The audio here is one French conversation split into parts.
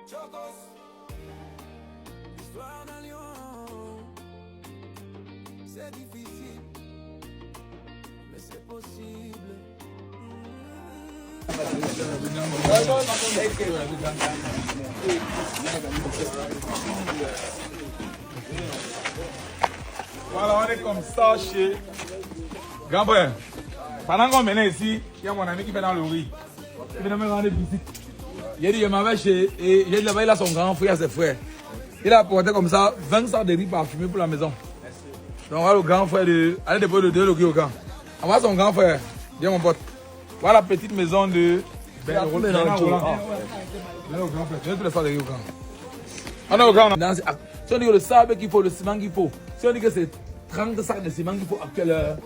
L'histoire d'un lion, c'est difficile, mais c'est possible. Voilà, on est comme ça chez Grand Frère. Pendant qu'on venait ici, il y a mon ami qui fait dans le riz. Il vient me rendre visite. Il a dit, je m'en vais chez. Et j'ai dit là-bas, il a son grand frère, ses frères. Il a apporté comme ça 20 sacs de riz parfumé pour la maison. Donc, voilà le grand frère de. Allez déposer de l'eau au camp. On va son grand frère. Viens, mon pote. Voilà la petite maison de. Ben Roland. Là, au grand frère. Tu veux tous les sacs de riz au camp. On est au camp. Si on dit que le sable qu'il faut, le ciment qu'il faut. Si on dit que c'est 30 sacs de ciment qu'il faut actuellement.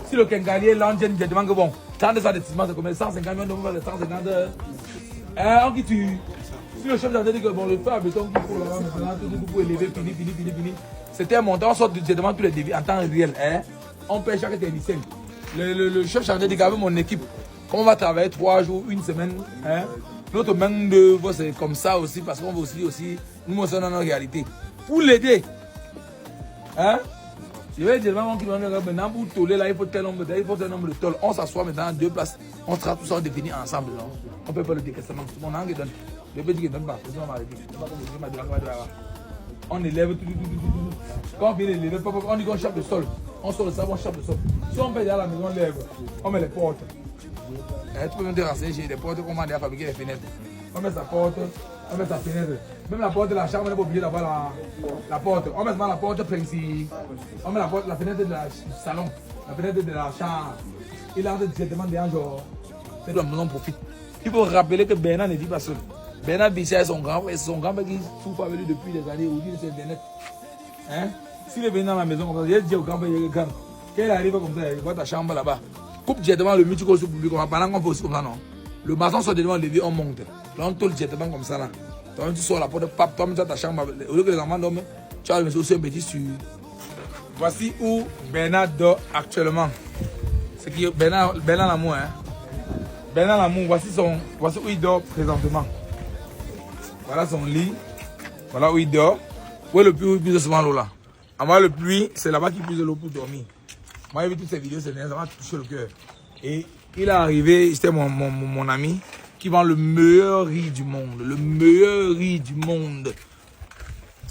Si le quincaillier, l'engine, je demande que bon, 30 sacs de ciment, c'est combien? 150 millions de 150. On qui tue. Si le chef d'entrée dit que bon, le fer à béton qu'il faut là, maintenant, tout pour élever, fini. C'était un montant, on sort je demande tous les débits en temps réel. On paye chaque technicien. Le chef d'entrée dit qu'avec mon équipe, comme on va travailler 3 jours, 1 semaine, notre main d'œuvre, c'est comme ça aussi, parce qu'on veut aussi nous montrer dans nos réalités. Pour l'aider, je vais dire vraiment qu'il va maintenant pour toller là, il faut tel nombre de tolls. On s'assoit maintenant à 2 places, on sera tout ça défini ensemble. Non? On peut pas le décaissement. Mon angle donne. Le petit qui donne pas. On élève tout. Quand on finit d'élever, on dit qu'on chape le sol. On sort le savon, on chape le sol. Si on fait à la maison, on lève. On met les portes. Tu peux même te renseigner chez les portes, comment on a fabriqué les fenêtres. On met sa porte, on met sa fenêtre. Même la porte de la chambre, on n'est pas obligé d'avoir la porte. On met la porte principale. On met la fenêtre du salon, la fenêtre de la chambre. Il entre directement derrière, genre. C'est de la maison profite. Il faut rappeler que Bernard ne vit pas seul. Bernard Bichard est son grand frère qui souffre avec lui depuis des années. Aujourd'hui, c'est Internet. S'il est venu dans la maison comme ça, il dit au grand frère, quand il arrive comme ça, il voit ta chambre là-bas. Coupe directement le multicole sur le public. Pendant qu'on fait aussi comme ça, non. Le maçon sort directement levé, on monte. Là, on tourne directement comme ça là. Toi, tu sors la porte, pape, toi, tu as ta chambre. Au lieu que les enfants dorment, tu as aussi un petit sur. Voici où Bernard dort actuellement. C'est qui Bernard Lamour, Bernard Lamour, voici où il dort présentement. Voilà son lit. Voilà où il dort. Où est le puits où il puise souvent l'eau là? À moi, le puits, c'est là-bas qu'il puise l'eau pour dormir. Moi, j'ai vu toutes ces vidéos, ça m'a touché le cœur. Et il est arrivé, c'était mon ami, qui vend le meilleur riz du monde. Le meilleur riz du monde.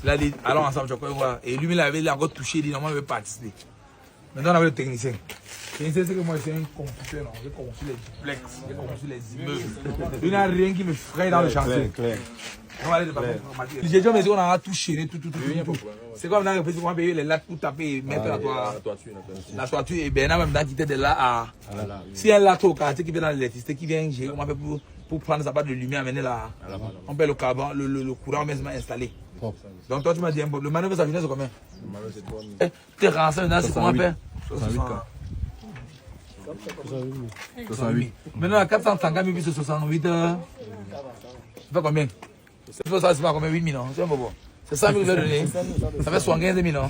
Il a dit, allons ensemble, tu vas voir. Et lui, il avait encore touché, il dit, normalement, il veut participer. Maintenant, on avait le technicien. Le technicien, c'est que moi, c'est un computer, non. J'ai conçu les duplex, j'ai conçu les immeubles. Il n'y a rien qui me fraye dans le chantier. On va aller de j'ai dit, mais on a tout chaîné, tout. C'est comme dans le petit, on va payer les lattes pour taper et mettre la toiture. Et Bernard, même dans qui était de là à. Si elle a au quartier qui vient dans l'électricité, qui vient gérer, on va faire pour prendre sa part de lumière, amener là. On paye le carbone, le courant même installé. Donc toi, tu m'as dit, le manœuvre, ça vient, c'est combien? Tu es renseigné dans c'est comment faire? 68. Maintenant, à 450 000 plus 68, ça fait combien? Ça, c'est pas combien? 8 000, c'est un peu bon. C'est 100 000 que je vais donner. Ça fait 75 000.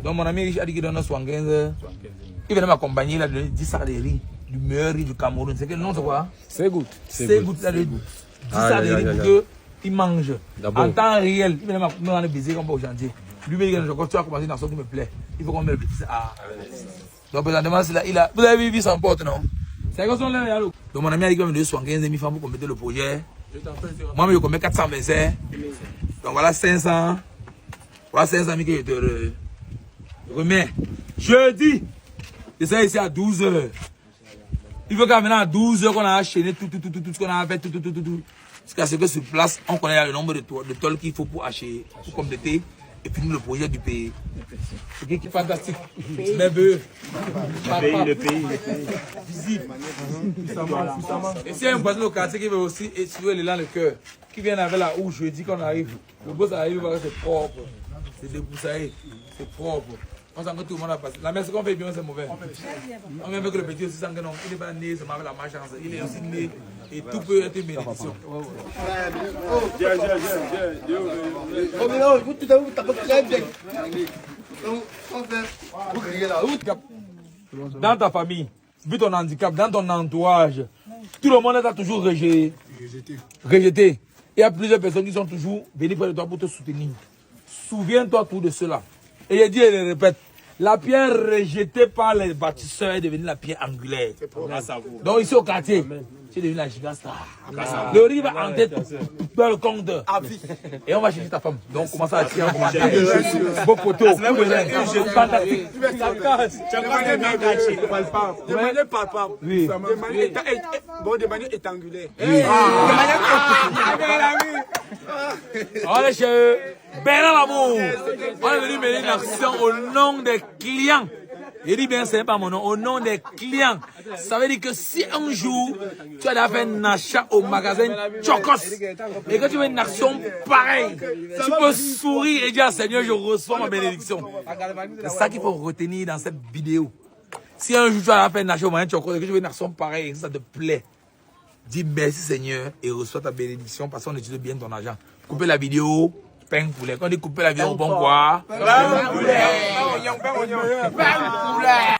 Donc mon ami a dit qu'il donne 75. Il vient m'accompagner, il a donné 10 sacs de riz, du meilleur riz du Cameroun. C'est quel nom, c'est quoi? C'est good. C'est good, il a donné 10 sacs de riz pour qu'il mange. En temps réel, il vient me rendre baiser comme au chantier. Lui, il dit que tu as commencé dans ce qui me plaît. Il faut qu'on mette le petit. Donc présentement, c'est là, il a. Vous avez vu son porte, non? C'est quoi son là? Donc mon ami a dit qu'il va me donner 75 000 francs pour compléter le projet. Moi, je combien 425. Donc voilà 500. Voilà 500 000 que je te remets. Jeudi, je serai ici à 12 h. Il faut qu'à maintenant à 12 h qu'on a enchaîné tout ce qu'on a fait, tout. Jusqu'à ce que sur place, on connaît le nombre de tolls qu'il faut pour acheter, pour compléter et finir le projet du pays. C'est qui est fantastique. Merveilleux. Le pays. Visible. Et si il y a un voisin au quartier qui veut aussi essuyer l'élan le cœur, qui vient avec la housse, jeudi qu'on arrive, le boss arrive, c'est propre. C'est débroussaillé. C'est propre. On sent que tout le monde a passé. La messe qu'on fait bien, c'est mauvais. On vient avec le petit aussi, sent que non, il n'est pas né seulement avec la malchance. Il est aussi né et tout peut être une bénédiction. Dans ta famille, vu ton handicap, dans ton entourage, tout le monde t'a toujours rejeté. il y a plusieurs personnes qui sont toujours venues près de toi pour te soutenir. Souviens-toi tout de cela. Et je dis et je répète, la pierre rejetée par les bâtisseurs est devenue la pierre angulaire. Donc ici au quartier, c'est devenu la gigastar. Le riz va en tête dans le compteur. Et on va chercher ta femme. Donc on commence à tirer en commentaire. Beau poteau. De manière palpable. Oui. De manière étangulaire. On est chez eux. Bernard Lamour. On est venu mener une action au nom des clients. Je dis bien, ce n'est pas mon nom, au nom des clients. Ça veut dire que si un jour, tu as fait un achat au magasin Chocos et que tu veux une action pareille, tu peux sourire et dire, Seigneur, je reçois ma bénédiction. C'est ça qu'il faut retenir dans cette vidéo. Si un jour tu as fait un achat au magasin Chocos et que tu veux une action pareille et que ça te plaît, dis merci Seigneur et reçois ta bénédiction parce qu'on utilise bien ton argent. Coupez la vidéo. Pain poulet. Quand on dit couper la vidéo, bon quoi? Pain poulet.